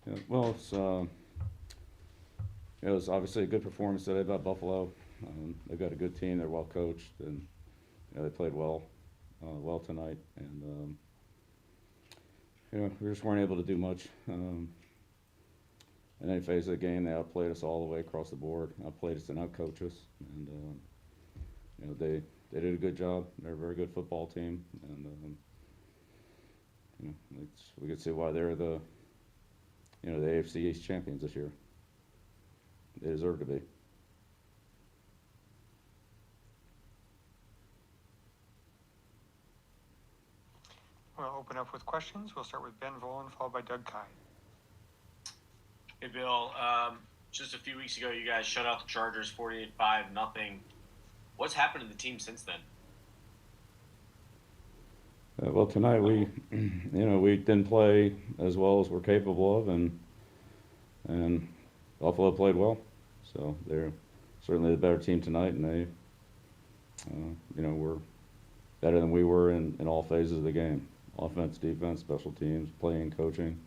Yeah, well, it was obviously a good performance today by Buffalo. They've got a good team. They're well coached, and they played well tonight. And we just weren't able to do much in any phase of the game. They outplayed us all the way across the board. Outplayed us and outcoached us, and they did a good job. They're a very good football team, and we could see why they're the AFC East champions this year. They deserve to be. We'll open up with questions. We'll start with Ben Volen, followed by Doug Kine. Hey, Bill. Just a few weeks ago, you guys shut out the Chargers 48-5-0. What's happened to the team since then? Well, tonight we didn't play as well as we're capable of, and Buffalo played well, so they're certainly the better team tonight, and they were better than we were in all phases of the game: offense, defense, special teams, playing, coaching,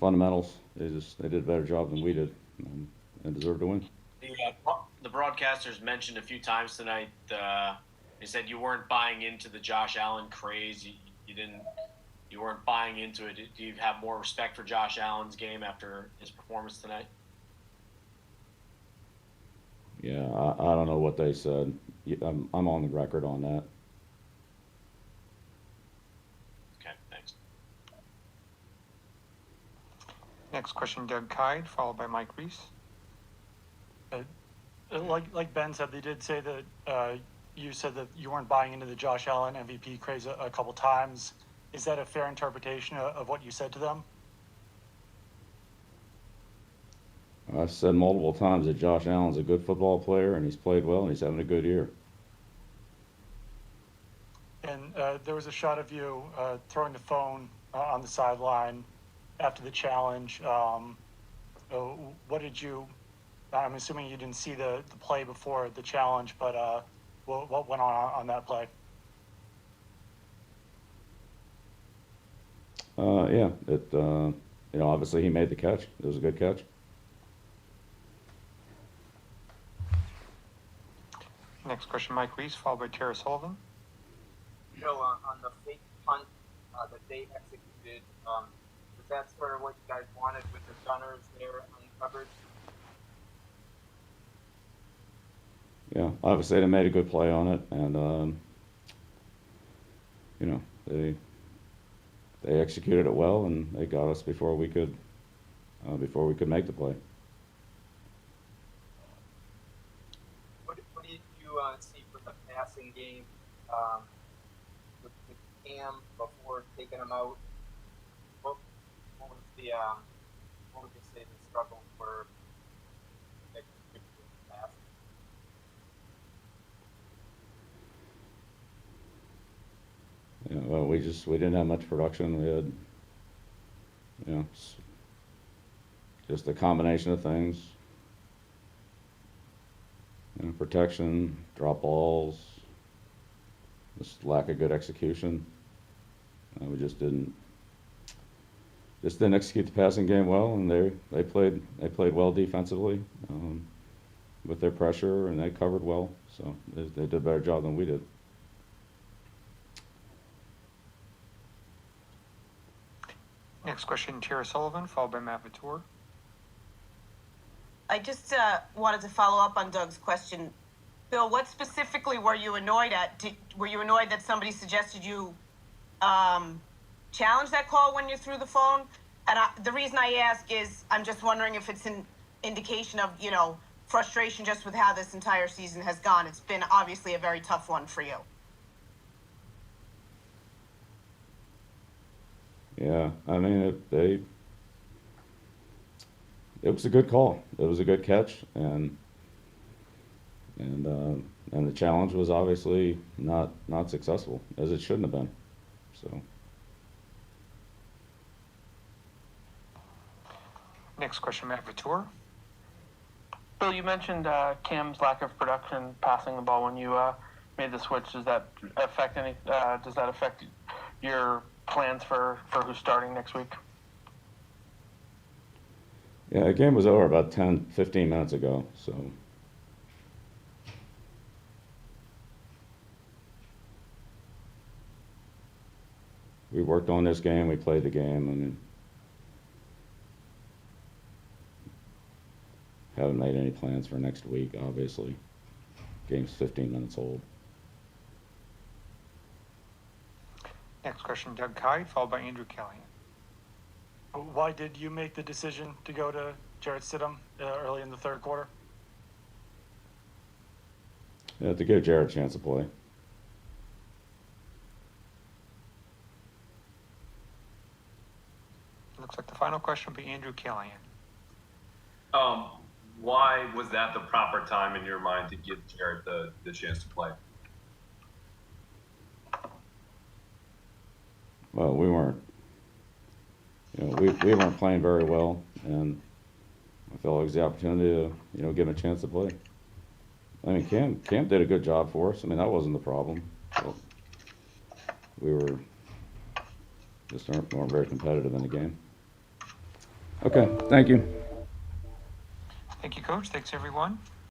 fundamentals. They did a better job than we did, and deserved to win. The broadcasters mentioned a few times tonight. They said you weren't buying into the Josh Allen craze. You weren't buying into it. Do you have more respect for Josh Allen's game after his performance tonight? Yeah, I don't know what they said. I'm on the record on that. Okay, thanks. Next question, Doug Kine, followed by Mike Reese. Like Ben said, they did say that you said that you weren't buying into the Josh Allen MVP craze a couple times. Is that a fair interpretation of what you said to them? I've said multiple times that Josh Allen's a good football player, and he's played well, and he's having a good year. And there was a shot of you throwing the phone on the sideline after the challenge. What did you? I'm assuming you didn't see the play before the challenge, but what went on that play? Yeah, obviously he made the catch. It was a good catch. Next question, Mike Reese, followed by Tara Sullivan. Bill, on the fake punt that they executed, was that sort of what you guys wanted with the gunners there on coverage? Yeah, obviously they made a good play on it, and they executed it well, and they got us before we could make the play. What did you see from the passing game with Cam before taking him out? What would you say the struggles were? Yeah, well, we didn't have much production. We had, just a combination of things. Protection, drop balls, just lack of good execution. We just didn't execute the passing game well, and they played well defensively with their pressure, and they covered well. So they did a better job than we did. Next question, Tara Sullivan, followed by Matt Vatour. I just wanted to follow up on Doug's question. Bill, what specifically were you annoyed at? Were you annoyed that somebody suggested you challenge that call when you threw the phone? And the reason I ask is I'm just wondering if it's an indication of, frustration just with how this entire season has gone. It's been obviously a very tough one for you. Yeah, I mean, it was a good call. It was a good catch, and the challenge was obviously not successful, as it shouldn't have been. So. Next question, Matt Vatour. Bill, you mentioned Cam's lack of production passing the ball when you made the switch. Does that affect your plans for who's starting next week? Yeah, the game was over about 10, 15 minutes ago, so. We worked on this game, we played the game, I mean, haven't made any plans for next week, obviously. Game's 15 minutes old. Next question, Doug Kyde, followed by Andrew Callahan. Why did you make the decision to go to Jarrett Stidham early in the third quarter? Yeah, to give Jarrett a chance to play. Looks like the final question will be Andrew Callahan. Why was that the proper time in your mind to give Jarrett the chance to play? Well, we weren't, we weren't playing very well, and I felt like it was the opportunity to, give him a chance to play. I mean, Cam did a good job for us. I mean, that wasn't the problem. But we were just weren't very competitive in the game. Okay, thank you. Thank you, Coach. Thanks, everyone.